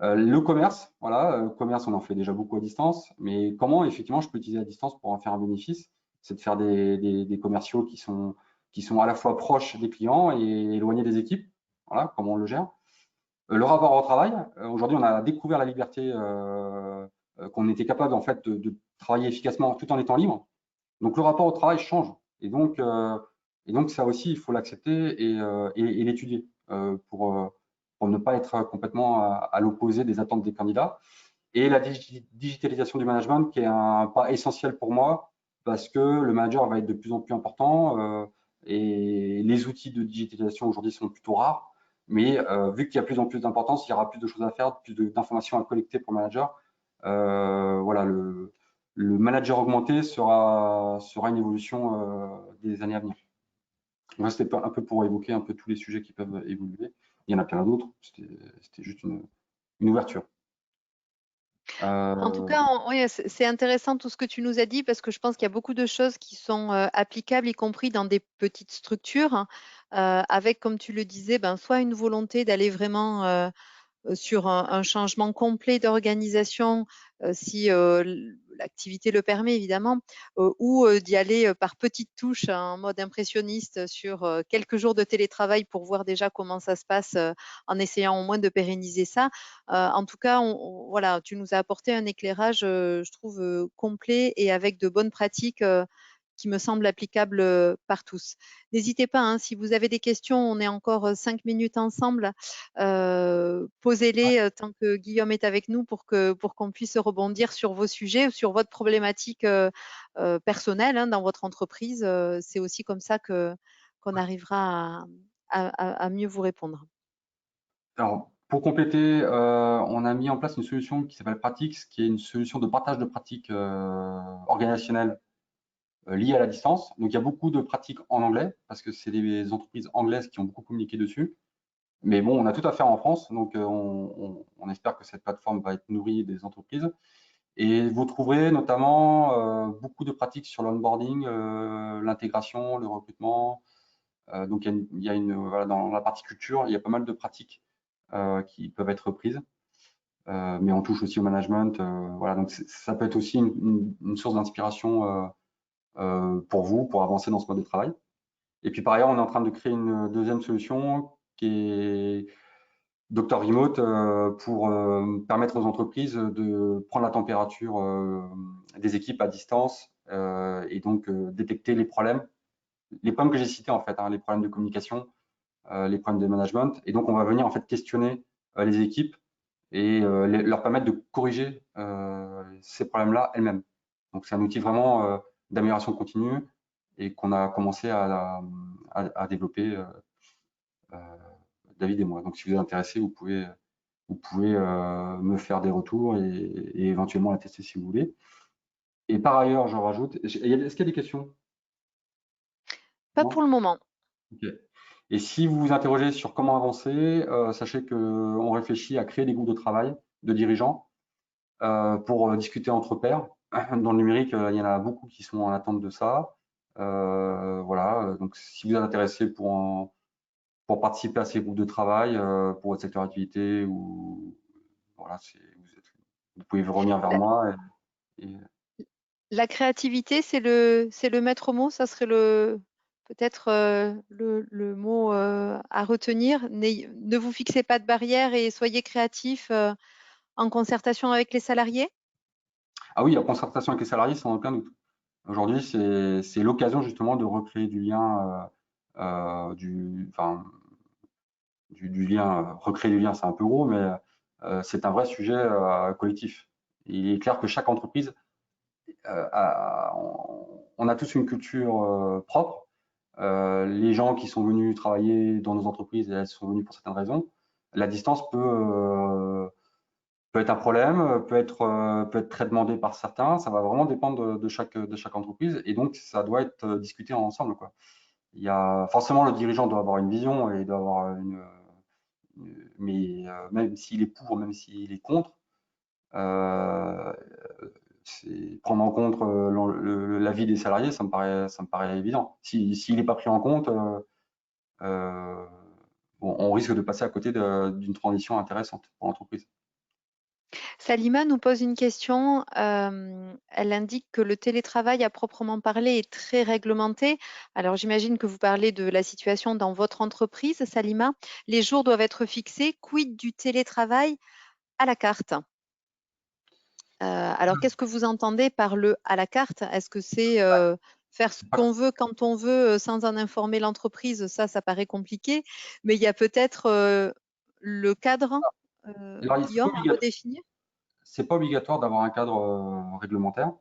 Le commerce, voilà, commerce, on en fait déjà beaucoup à distance, mais comment effectivement je peux utiliser à distance pour en faire un bénéfice? C'est de faire des commerciaux qui sont à la fois proches des clients et éloignés des équipes. Voilà, comment on le gère. Le rapport au travail, aujourd'hui, on a découvert la liberté qu'on était capable en fait de travailler efficacement tout en étant libre. Donc le rapport au travail change. Et donc ça aussi, il faut l'accepter et l'étudier pour ne pas être complètement à l'opposé des attentes des candidats. Et la digitalisation du management, qui est un pas essentiel pour moi, parce que le manager va être de plus en plus important et les outils de digitalisation aujourd'hui sont plutôt rares. Mais vu qu'il y a plus en plus d'importance, il y aura plus de choses à faire, plus d'informations à collecter pour le manager. Voilà, le manager augmenté sera une évolution des années à venir. Moi, c'était un peu pour évoquer un peu tous les sujets qui peuvent évoluer. Il y en a plein d'autres. C'était juste une ouverture. En tout Euh, cas, oui, c'est intéressant tout ce que tu nous as dit parce que je pense qu'il y a beaucoup de choses qui sont applicables, y compris dans des petites structures, hein, avec, comme tu le disais, ben, soit une volonté d'aller vraiment sur un changement complet d'organisation, si l'activité le permet évidemment, ou d'y aller par petites touches en mode impressionniste sur quelques jours de télétravail pour voir déjà comment ça se passe en essayant au moins de pérenniser ça. En tout cas, voilà, tu nous as apporté un éclairage, je trouve, complet et avec de bonnes pratiques qui me semblent applicables par tous. N'hésitez pas, hein, si vous avez des questions, on est encore 5 minutes ensemble. Posez-les tant que Guillaume est avec nous pour qu'on puisse rebondir sur vos sujets, sur votre problématique personnelle hein, dans votre entreprise. C'est aussi comme ça qu'on arrivera à mieux vous répondre. alors, pour compléter, on a mis en place une solution qui s'appelle Pratix, qui est une solution de partage de pratiques organisationnelles liées à la distance. Donc, il y a beaucoup de pratiques en anglais, parce que c'est des entreprises anglaises qui ont beaucoup communiqué dessus. Mais bon, on a tout à faire en France, donc on espère que cette plateforme va être nourrie des entreprises. Et vous trouverez notamment beaucoup de pratiques sur l'onboarding, l'intégration, le recrutement. Donc, voilà, dans la partie culture, il y a pas mal de pratiques qui peuvent être prises. Mais on touche aussi au management. Voilà, donc ça peut être aussi une source d'inspiration pour vous, pour avancer dans ce mode de travail. Et puis par ailleurs, on est en train de créer une deuxième solution qui est Dr Remote pour permettre aux entreprises de prendre la température des équipes à distance et donc détecter les problèmes que j'ai cités en fait, hein, les problèmes de communication, les problèmes de management. Et donc on va venir en fait questionner les équipes et leur permettre de corriger ces problèmes-là elles-mêmes. Donc c'est un outil vraiment d'amélioration continue et qu'on a commencé à développer euh, David et moi. Donc si vous êtes intéressé, vous pouvez me faire des retours et éventuellement la tester si vous voulez. Et par ailleurs, je rajoute, est-ce qu'il y a des questions? Pas Non. pour le moment. Ok. Et si vous vous interrogez sur comment avancer, sachez qu'on réfléchit à créer des groupes de travail de dirigeants pour discuter entre pairs. Dans le numérique, il y en a beaucoup qui sont en attente de ça. Voilà, donc si vous êtes intéressé pour pour participer à ces groupes de travail pour votre secteur d'activité ou voilà, vous pouvez revenir vers La, moi. Et la créativité, c'est le maître mot, ça serait peut-être le mot à retenir. Ne vous fixez pas de barrières et soyez créatifs en concertation avec les salariés. ah oui, la concertation avec les salariés, sans aucun doute. Aujourd'hui, c'est l'occasion justement de recréer du lien, enfin, du lien, recréer du lien, c'est un peu gros, mais c'est un vrai sujet collectif. Il est clair que chaque entreprise, on a tous une culture propre. Les gens qui sont venus travailler dans nos entreprises, elles sont venus pour certaines raisons. La distance peut être un problème, peut être très demandé par certains. Ça va vraiment dépendre de chaque entreprise. Et donc, ça doit être discuté ensemble, quoi. Il y a forcément le dirigeant doit avoir une vision et doit avoir mais même s'il est pour, même s'il est contre, euh, c'est prendre en compte l'avis des salariés, ça me paraît évident. S'il n'est pas pris en compte, euh, bon, on risque de passer à côté d'une transition intéressante pour l'entreprise. Salima nous pose une question. Elle indique que le télétravail à proprement parler est très réglementé. Alors j'imagine que vous parlez de la situation dans votre entreprise, Salima. Les jours doivent être fixés. Quid du télétravail à la carte? Alors qu'est-ce que vous entendez par le à la carte? Est-ce que c'est faire ce qu'on veut quand on veut sans en informer l'entreprise? Ça paraît compliqué. Mais il y a peut-être le cadre, Alors, Guillaume, à redéfinir. c'est pas obligatoire d'avoir un cadre réglementaire.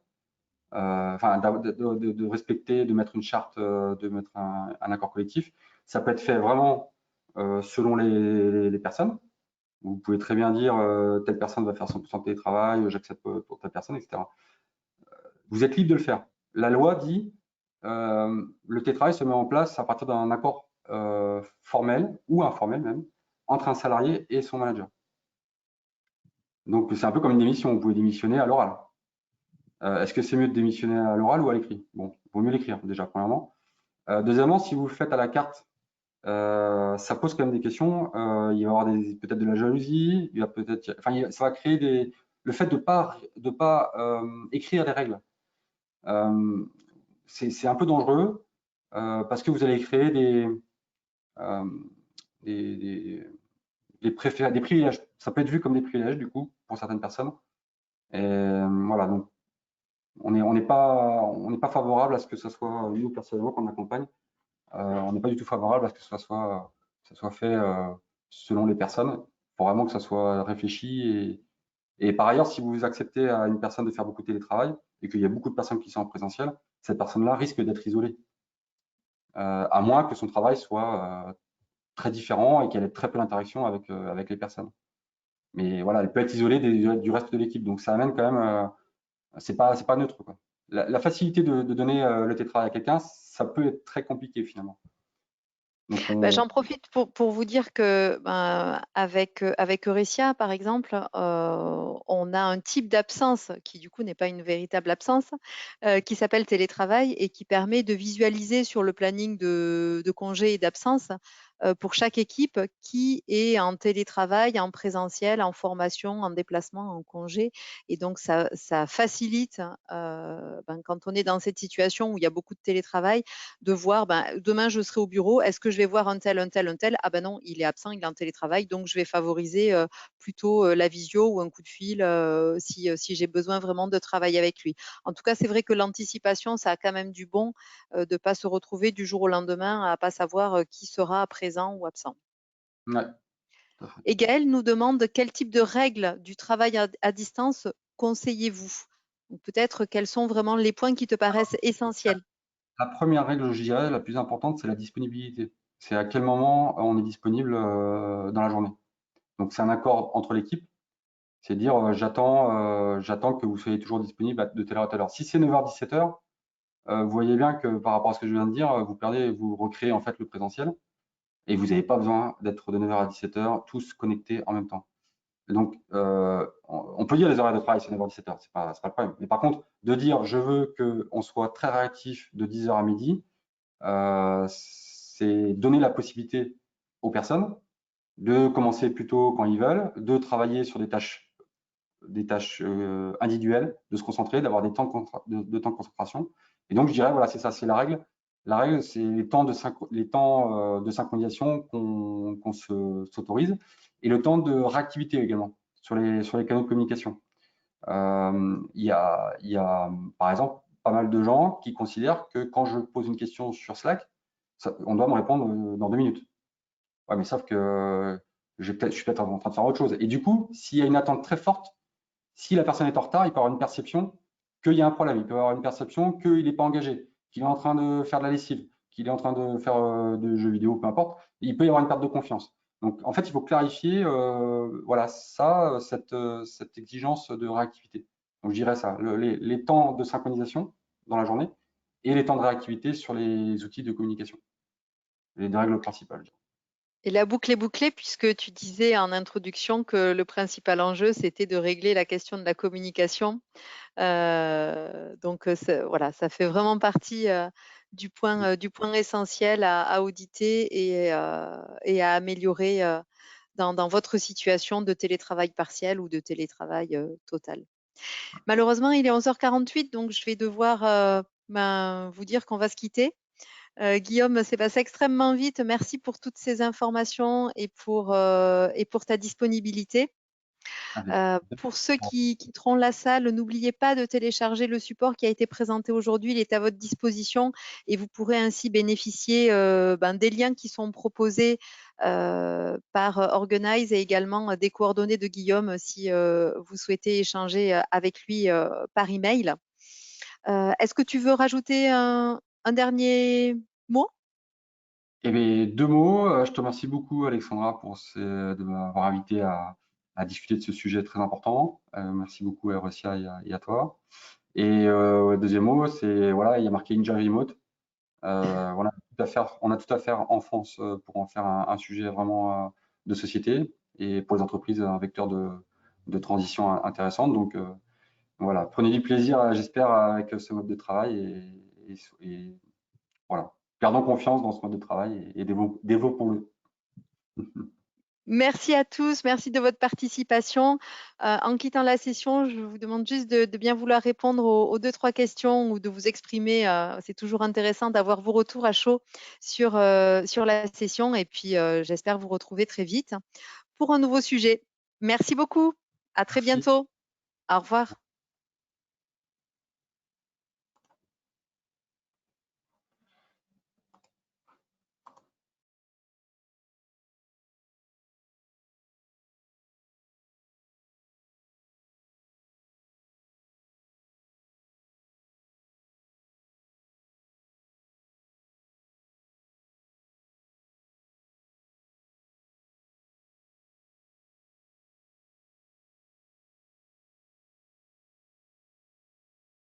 Enfin, de respecter, de mettre une charte, de mettre un accord collectif. Ça peut être fait vraiment selon les personnes. Vous pouvez très bien dire telle personne va faire 100% de télétravail, j'accepte pour telle personne, etc. Vous êtes libre de le faire. La loi dit le télétravail se met en place à partir d'un accord formel ou informel même entre un salarié et son manager. Donc c'est un peu comme une démission. Vous pouvez démissionner à l'oral. Est-ce que c'est mieux de démissionner à l'oral ou à l'écrit? Bon, il vaut mieux l'écrire déjà, premièrement. Deuxièmement, si vous le faites à la carte, ça pose quand même des questions. Il va y avoir peut-être de la jalousie, il va peut-être, enfin, ça va créer le fait de pas écrire des règles. C'est un peu dangereux parce que vous allez créer euh, des, des privilèges. Ça peut être vu comme des privilèges du coup pour certaines personnes. Et voilà, donc on n'est pas favorable à ce que ce soit nous personnellement qu'on accompagne. On n'est pas du tout favorable à ce que ça soit fait selon les personnes. Il faut vraiment que ça soit réfléchi. Et par ailleurs, si vous acceptez à une personne de faire beaucoup de télétravail et qu'il y a beaucoup de personnes qui sont en présentiel, cette personne-là risque d'être isolée, à moins que son travail soit très différent et qu'elle ait très peu d'interaction avec les personnes. Mais voilà, elle peut être isolée du reste de l'équipe. Donc ça amène quand même, c'est pas neutre, quoi. La facilité de donner le télétravail à quelqu'un, ça peut être très compliqué finalement. Donc Bah, on, j'en profite pour vous dire que ben, avec Eurecia, par exemple, on a un type d'absence qui du coup n'est pas une véritable absence, qui s'appelle télétravail et qui permet de visualiser sur le planning de congés et d'absence pour chaque équipe qui est en télétravail, en présentiel, en formation, en déplacement, en congé. Et donc ça facilite ben, quand on est dans cette situation où il y a beaucoup de télétravail de voir, ben, demain je serai au bureau, est-ce que je vais voir un tel, un tel, un tel? Ah ben non, il est absent, il est en télétravail, donc je vais favoriser plutôt la visio ou un coup de fil si j'ai besoin vraiment de travailler avec lui. En tout cas, c'est vrai que l'anticipation, ça a quand même du bon de ne pas se retrouver du jour au lendemain à ne pas savoir qui sera présent ou absent. ouais, tout à fait. Et Gaël nous demande quel type de règles du travail à distance conseillez-vous? Peut-être quels sont vraiment les points qui te paraissent essentiels? La première règle, je dirais, la plus importante, c'est la disponibilité. C'est à quel moment on est disponible dans la journée. Donc c'est un accord entre l'équipe, c'est dire j'attends que vous soyez toujours disponible de telle heure à telle heure. Si c'est 9h-17h, vous voyez bien que par rapport à ce que je viens de dire, vous recréez en fait le présentiel et vous n'avez pas besoin d'être de 9h à 17h tous connectés en même temps. Donc, on peut dire les horaires de travail, c'est 9h-17h, c'est pas le problème. Mais par contre, de dire je veux qu'on soit très réactif de 10h à midi, c'est donner la possibilité aux personnes, de commencer plus tôt quand ils veulent, de travailler sur des tâches individuelles, de se concentrer, d'avoir des temps de temps de concentration. Et donc, je dirais, voilà, c'est ça, c'est la règle. La règle, c'est les temps de synchronisation qu'on s'autorise et le temps de réactivité également sur les canaux de communication. Il y a, par exemple, pas mal de gens qui considèrent que quand je pose une question sur Slack, on doit me répondre dans 2 minutes. Ouais, mais sauf que je suis peut-être en train de faire autre chose. Et du coup, s'il y a une attente très forte, si la personne est en retard, il peut avoir une perception qu'il y a un problème. Il peut avoir une perception qu'il n'est pas engagé, qu'il est en train de faire de la lessive, qu'il est en train de faire de jeux vidéo, peu importe. Il peut y avoir une perte de confiance. Donc, en fait, il faut clarifier, voilà, cette exigence de réactivité. Donc, je dirais ça, les temps de synchronisation dans la journée et les temps de réactivité sur les outils de communication. Les deux règles principales. Et la boucle est bouclée puisque tu disais en introduction que le principal enjeu, c'était de régler la question de la communication. Donc, voilà, ça fait vraiment partie du point essentiel à auditer et à améliorer dans votre situation de télétravail partiel ou de télétravail total. Malheureusement, il est 11h48, donc je vais devoir vous dire qu'on va se quitter. Guillaume, c'est passé extrêmement vite. Merci pour toutes ces informations et pour ta disponibilité. Avec Pour ceux qui quitteront la salle, n'oubliez pas de télécharger le support qui a été présenté aujourd'hui. Il est à votre disposition et vous pourrez ainsi bénéficier des liens qui sont proposés par Organize et également des coordonnées de Guillaume si vous souhaitez échanger avec lui par email. Est-ce que tu veux rajouter un dernier mot? Eh bien, deux mots. Je te remercie beaucoup, Alexandra, de m'avoir invité à discuter de ce sujet très important. Merci beaucoup à Russia et à toi. Et deuxième mot, c'est voilà, il y a marqué Enjoy Remote. On a tout à faire en France pour en faire un sujet vraiment de société et pour les entreprises un vecteur de transition intéressante. Donc voilà, prenez du plaisir, j'espère, avec ce mode de travail et voilà. Gardons confiance dans ce mode de travail et développons-le. Merci à tous, merci de votre participation. En quittant la session, je vous demande juste de bien vouloir répondre aux deux, trois questions ou de vous exprimer. C'est toujours intéressant d'avoir vos retours à chaud sur la session et puis j'espère vous retrouver très vite pour un nouveau sujet. Merci beaucoup. À très Merci. bientôt. Au revoir.